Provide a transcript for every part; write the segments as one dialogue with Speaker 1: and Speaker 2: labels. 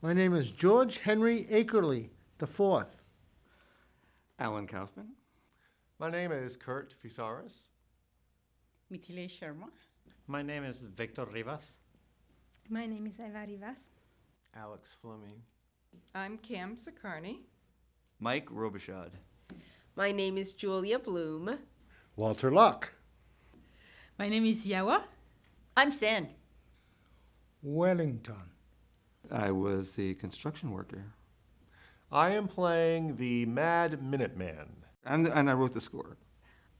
Speaker 1: My name is George Henry Akerley, the fourth.
Speaker 2: Alan Kaufman.
Speaker 3: My name is Kurt Fisaris.
Speaker 4: Mithile Sharma.
Speaker 5: My name is Victor Rivas.
Speaker 6: My name is Eva Rivas.
Speaker 7: Alex Fleming.
Speaker 4: I'm Cam Sakarni.
Speaker 2: Mike Robichaud.
Speaker 8: My name is Julia Bloom.
Speaker 1: Walter Luck.
Speaker 6: My name is Yawa.
Speaker 9: I'm San.
Speaker 10: Wellington.
Speaker 2: I was the construction worker.
Speaker 3: I am playing the Mad Minuteman.
Speaker 2: And I wrote the score.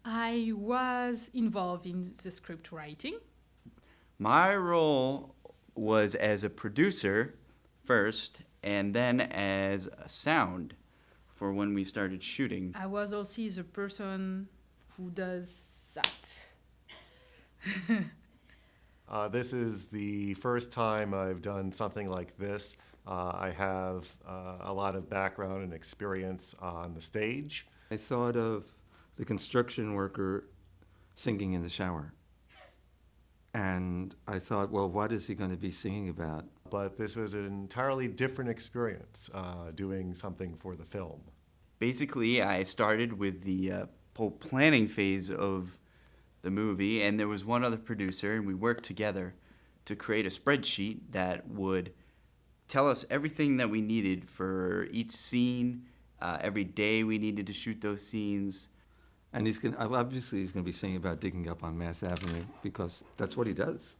Speaker 6: I was involved in the script writing.
Speaker 2: My role was as a producer first, and then as a sound for when we started shooting.
Speaker 6: I was also the person who does that.
Speaker 3: This is the first time I've done something like this. I have a lot of background and experience on the stage.
Speaker 2: I thought of the construction worker singing in the shower. And I thought, well, what is he going to be singing about?
Speaker 3: But this was an entirely different experience doing something for the film.
Speaker 2: Basically, I started with the whole planning phase of the movie, and there was one other producer, and we worked together to create a spreadsheet that would tell us everything that we needed for each scene, every day we needed to shoot those scenes. And obviously he's going to be singing about digging up on Mass Avenue because that's what he does.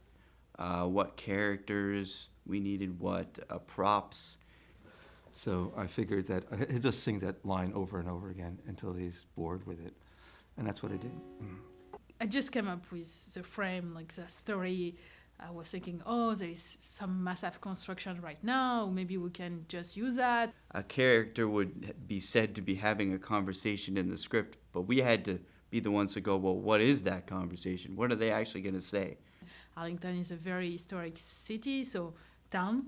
Speaker 2: What characters we needed, what props. So I figured that he'd just sing that line over and over again until he's bored with it. And that's what I did.
Speaker 6: I just came up with the frame, like the story. I was thinking, oh, there is some massive construction right now. Maybe we can just use that. A character would be said to be having a conversation in the script, but we had to be the ones to go, well, what is that conversation? What are they actually going to say? Arlington is a very historic city, town.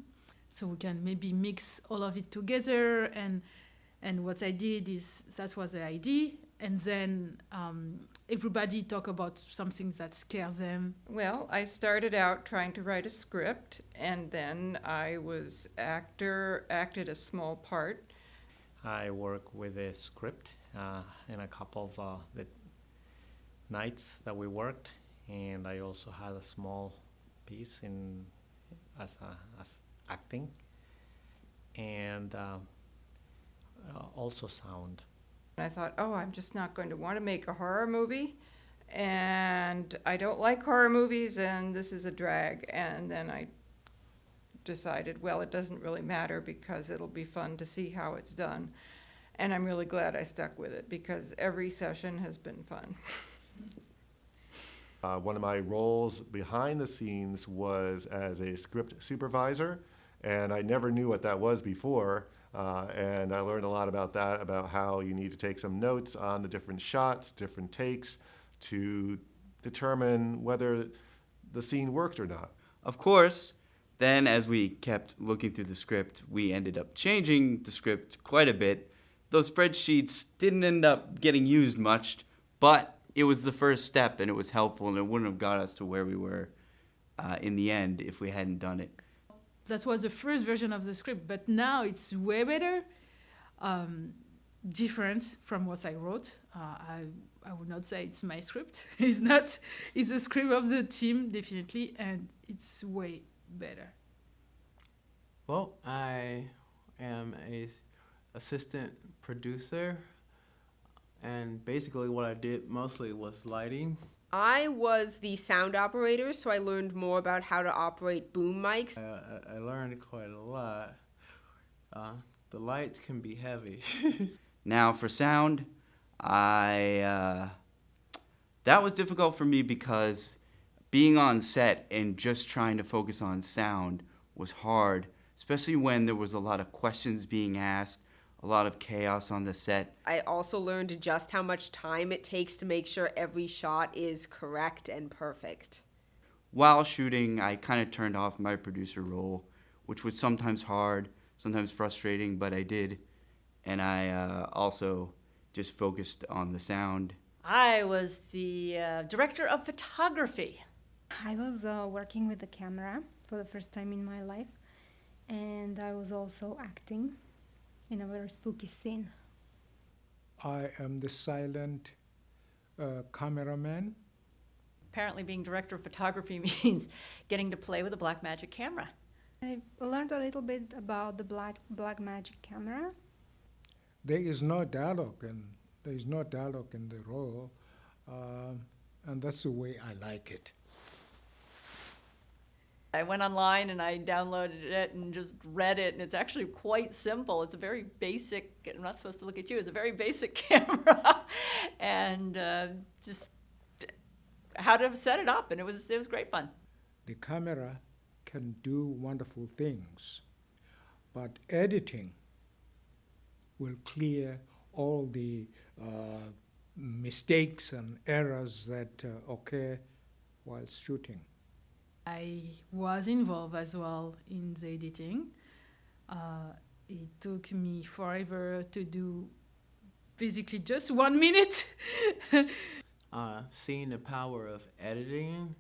Speaker 6: So we can maybe mix all of it together. And what I did is, that was the idea. And then everybody talk about something that scares them.
Speaker 4: Well, I started out trying to write a script, and then I was acted a small part.
Speaker 5: I work with a script in a couple of the nights that we worked, and I also had a small piece as acting, and also sound.
Speaker 4: I thought, oh, I'm just not going to want to make a horror movie, and I don't like horror movies, and this is a drag. And then I decided, well, it doesn't really matter because it'll be fun to see how it's done. And I'm really glad I stuck with it because every session has been fun.
Speaker 3: One of my roles behind the scenes was as a script supervisor, and I never knew what that was before. And I learned a lot about that, about how you need to take some notes on the different shots, different takes, to determine whether the scene worked or not.
Speaker 2: Of course, then as we kept looking through the script, we ended up changing the script quite a bit. Those spreadsheets didn't end up getting used much, but it was the first step and it was helpful, and it wouldn't have got us to where we were in the end if we hadn't done it. That was the first version of the script, but now it's way better, different from what I wrote. I would not say it's my script. It's not. It's the script of the team, definitely, and it's way better.
Speaker 7: Well, I am a assistant producer, and basically what I did mostly was lighting.
Speaker 8: I was the sound operator, so I learned more about how to operate boom mics.
Speaker 7: I learned quite a lot. The lights can be heavy.
Speaker 2: Now for sound, that was difficult for me because being on set and just trying to focus on sound was hard, especially when there was a lot of questions being asked, a lot of chaos on the set.
Speaker 8: I also learned just how much time it takes to make sure every shot is correct and perfect.
Speaker 2: While shooting, I kind of turned off my producer role, which was sometimes hard, sometimes frustrating, but I did. And I also just focused on the sound.
Speaker 9: I was the director of photography.
Speaker 6: I was working with the camera for the first time in my life.
Speaker 10: and I was also acting in a very spooky scene.
Speaker 11: I am the silent cameraman.
Speaker 9: Apparently, being director of photography means getting to play with a black magic camera.
Speaker 10: I learned a little bit about the black magic camera.
Speaker 11: There is no dialogue, and there is no dialogue in the role, and that's the way I like it.
Speaker 9: I went online and I downloaded it and just read it, and it's actually quite simple. It's a very basic, I'm not supposed to look at you, it's a very basic camera, and just how to set it up, and it was great fun.
Speaker 11: The camera can do wonderful things, but editing will clear all the mistakes and errors that occur while shooting.
Speaker 6: I was involved as well in the editing. It took me forever to do basically just 1 minute.
Speaker 7: Seeing the power of editing,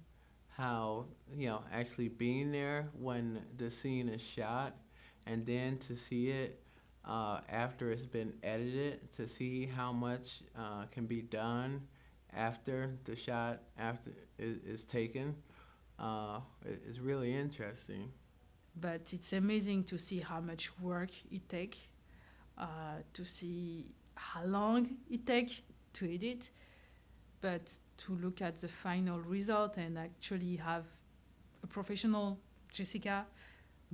Speaker 7: how, actually being there when the scene is shot, and then to see it after it's been edited, to see how much can be done after the shot is taken, is really interesting.
Speaker 6: But it's amazing to see how much work it takes, to see how long it takes to edit, but to look at the final result and actually have a professional Jessica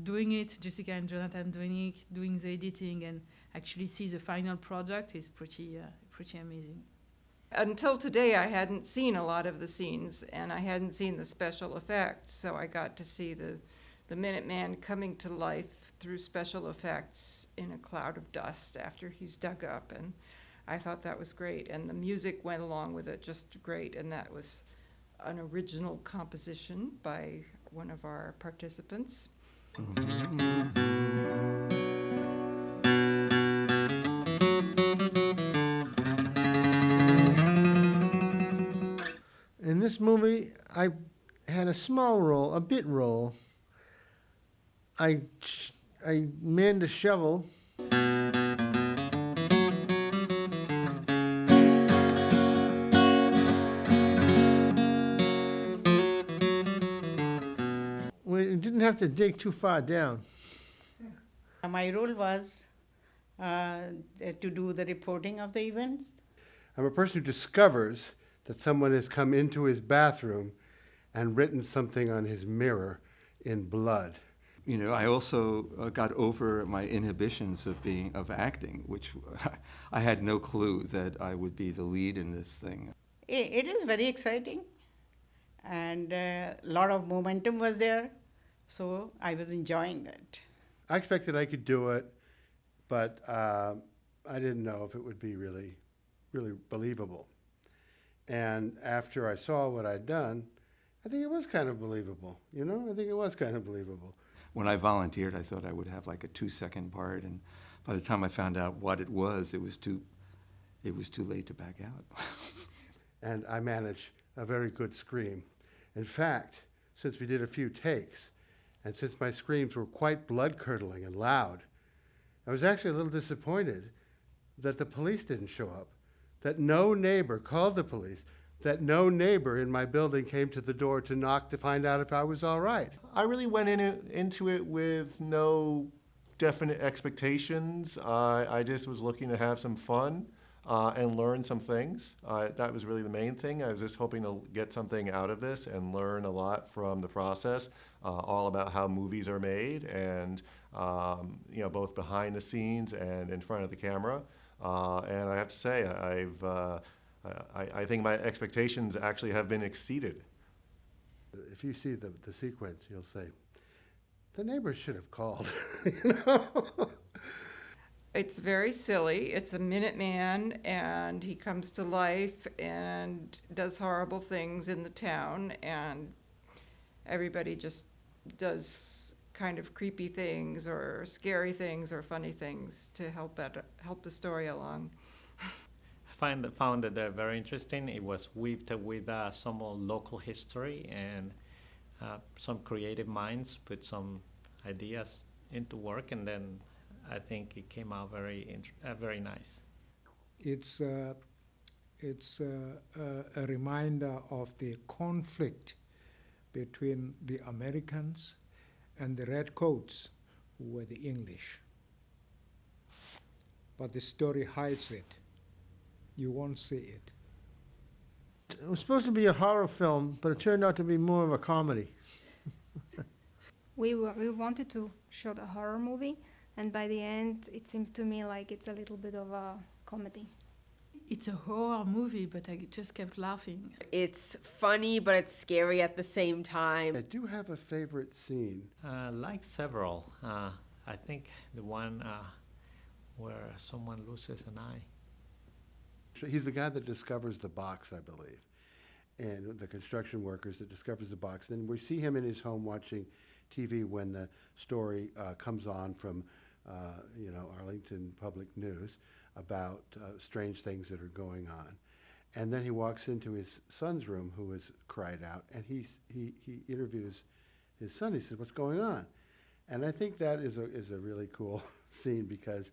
Speaker 6: doing it, Jessica and Jonathan doing the editing, and actually see the final product is pretty amazing.
Speaker 4: Until today, I hadn't seen a lot of the scenes, and I hadn't seen the special effects, so I got to see the Minuteman coming to life through special effects in a cloud of dust after he's dug up, and I thought that was great, and the music went along with it just great, and that was an original composition by one of our participants.
Speaker 1: In this movie, I had a small role, a bit role. I manned a shovel. We didn't have to dig too far down.
Speaker 12: My role was to do the reporting of the events.
Speaker 13: I'm a person who discovers that someone has come into his bathroom and written something on his mirror in blood.
Speaker 14: I also got over my inhibitions of acting, which I had no clue that I would be the lead in this thing.
Speaker 12: It is very exciting, and a lot of momentum was there, so I was enjoying that.
Speaker 13: I expected I could do it, but I didn't know if it would be really believable. And after I saw what I'd done, I think it was kind of believable. I think it was kind of believable.
Speaker 14: When I volunteered, I thought I would have like a 2-second part, and by the time I found out what it was too late to back out.
Speaker 13: And I managed a very good scream. In fact, since we did a few takes, and since my screams were quite blood-curdling and loud, I was actually a little disappointed that the police didn't show up, that no neighbor called the police, that no neighbor in my building came to the door to knock to find out if I was all right.
Speaker 3: I really went into it with no definite expectations. I just was looking to have some fun and learn some things. That was really the main thing. I was just hoping to get something out of this and learn a lot from the process, all about how movies are made, and both behind the scenes and in front of the camera. And I have to say, I think my expectations actually have been exceeded.
Speaker 13: If you see the sequence, you'll say, the neighbors should have called.
Speaker 4: It's very silly. It's a Minuteman, and he comes to life and does horrible things in the town, and everybody just does kind of creepy things or scary things or funny things to help the story along.
Speaker 5: Found that they're very interesting. It was weaved with some local history, and some creative minds put some ideas into work, and then I think it came out very nice.
Speaker 11: It's a reminder of the conflict between the Americans and the Redcoats, who were the English. But the story hides it. You won't see it.
Speaker 1: It was supposed to be a horror film, but it turned out to be more of a comedy.
Speaker 10: We wanted to shoot a horror movie, and by the end, it seems to me like it's a little bit of a comedy.
Speaker 6: It's a horror movie, but I just kept laughing.
Speaker 8: It's funny, but it's scary at the same time.
Speaker 13: I do have a favorite scene.
Speaker 5: Like several. I think the one where someone loses an eye.
Speaker 13: He's the guy that discovers the box, I believe, and the construction workers that discovers the box. Then we see him in his home watching TV when the story comes on from, Arlington Public News about strange things that are going on. And then he walks into his son's room, who has cried out, and he interviews his son. He says, "What's going on?" And I think that is a really cool scene because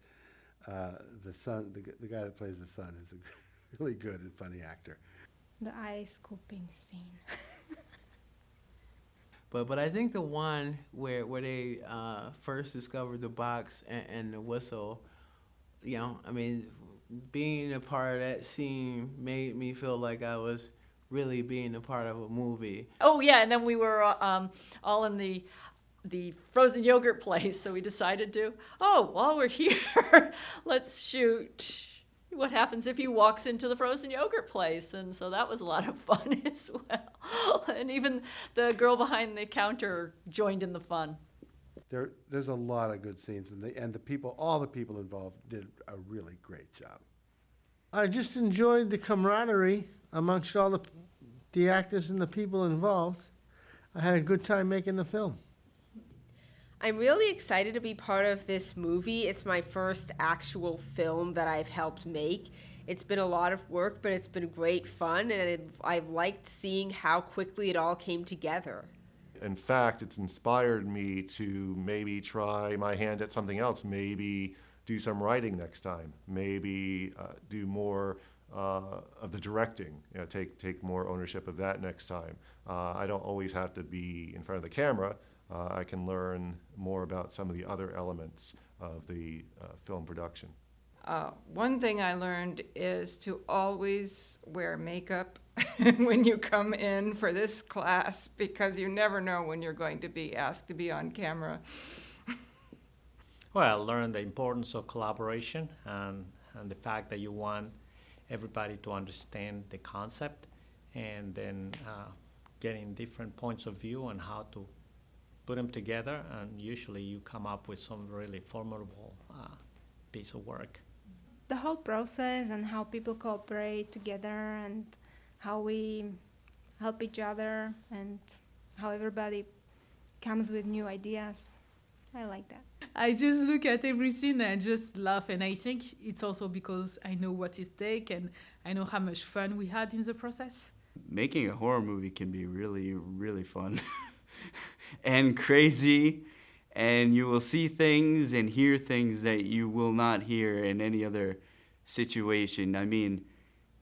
Speaker 13: the son, the guy that plays the son, is a really good and funny actor.
Speaker 10: The eye scooping scene.
Speaker 7: But I think the one where they first discovered the box and the whistle, being a part of that scene made me feel like I was really being a part of a movie.
Speaker 9: Oh yeah, and then we were all in the frozen yogurt place, so we decided while we're here, let's shoot what happens if he walks into the frozen yogurt place. And so that was a lot of fun as well. And even the girl behind the counter joined in the fun.
Speaker 13: There's a lot of good scenes, and all the people involved did a really great job.
Speaker 1: I just enjoyed the camaraderie amongst all the actors and the people involved. I had a good time making the film.
Speaker 8: I'm really excited to be part of this movie. It's my first actual film that I've helped make. It's been a lot of work, but it's been great fun, and I've liked seeing how quickly it all came together.
Speaker 3: In fact, it's inspired me to maybe try my hand at something else, maybe do some writing next time, maybe do more of the directing, take more ownership of that next time. I don't always have to be in front of the camera. I can learn more about some of the other elements of the film production.
Speaker 4: One thing I learned is to always wear makeup when you come in for this class, because you never know when you're going to be asked to be on camera.
Speaker 5: Well, I learned the importance of collaboration and the fact that you want everybody to understand the concept, and then getting different points of view on how to put them together, and usually you come up with some really formidable piece of work.
Speaker 10: The whole process and how people cooperate together and how we help each other and how everybody comes with new ideas. I like that.
Speaker 6: I just look at every scene and I just laugh, and I think it's also because I know what it takes and I know how much fun we had in the process.
Speaker 2: Making a horror movie can be really, really fun and crazy, and you will see things and hear things that you will not hear in any other situation. I mean,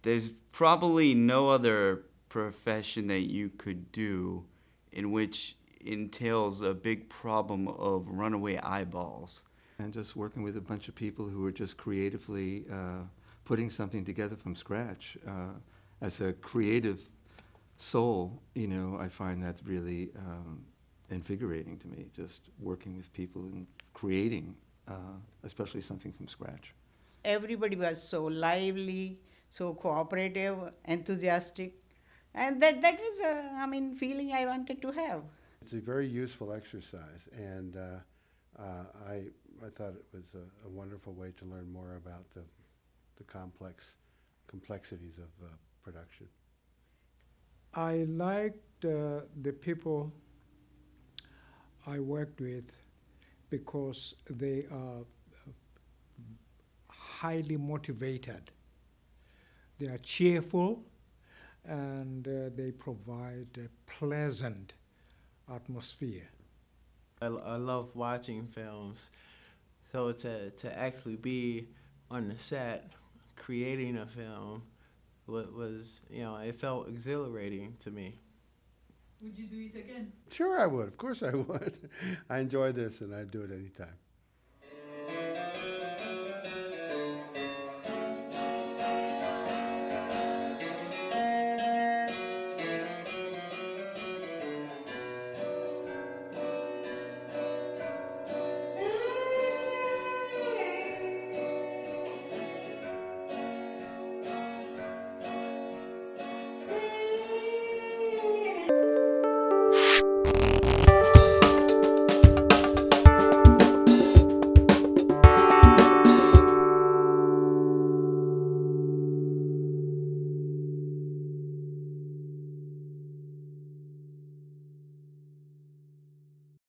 Speaker 2: there's probably no other profession that you could do in which entails a big problem of runaway eyeballs.
Speaker 14: And just working with a bunch of people who are just creatively putting something together from scratch. As a creative soul, I find that really invigorating to me, just working with people and creating, especially something from scratch.
Speaker 12: Everybody was so lively, so cooperative, enthusiastic, and that was a feeling I wanted to have.
Speaker 13: It's a very useful exercise, and I thought it was a wonderful way to learn more about the complexities of production.
Speaker 11: I liked the people I worked with because they are highly motivated. They are cheerful, and they provide a pleasant atmosphere.
Speaker 7: I love watching films, so to actually be on the set creating a film was, it felt exhilarating to me.
Speaker 6: Would you do it again?
Speaker 13: Sure I would, of course I would. I enjoy this and I'd do it anytime.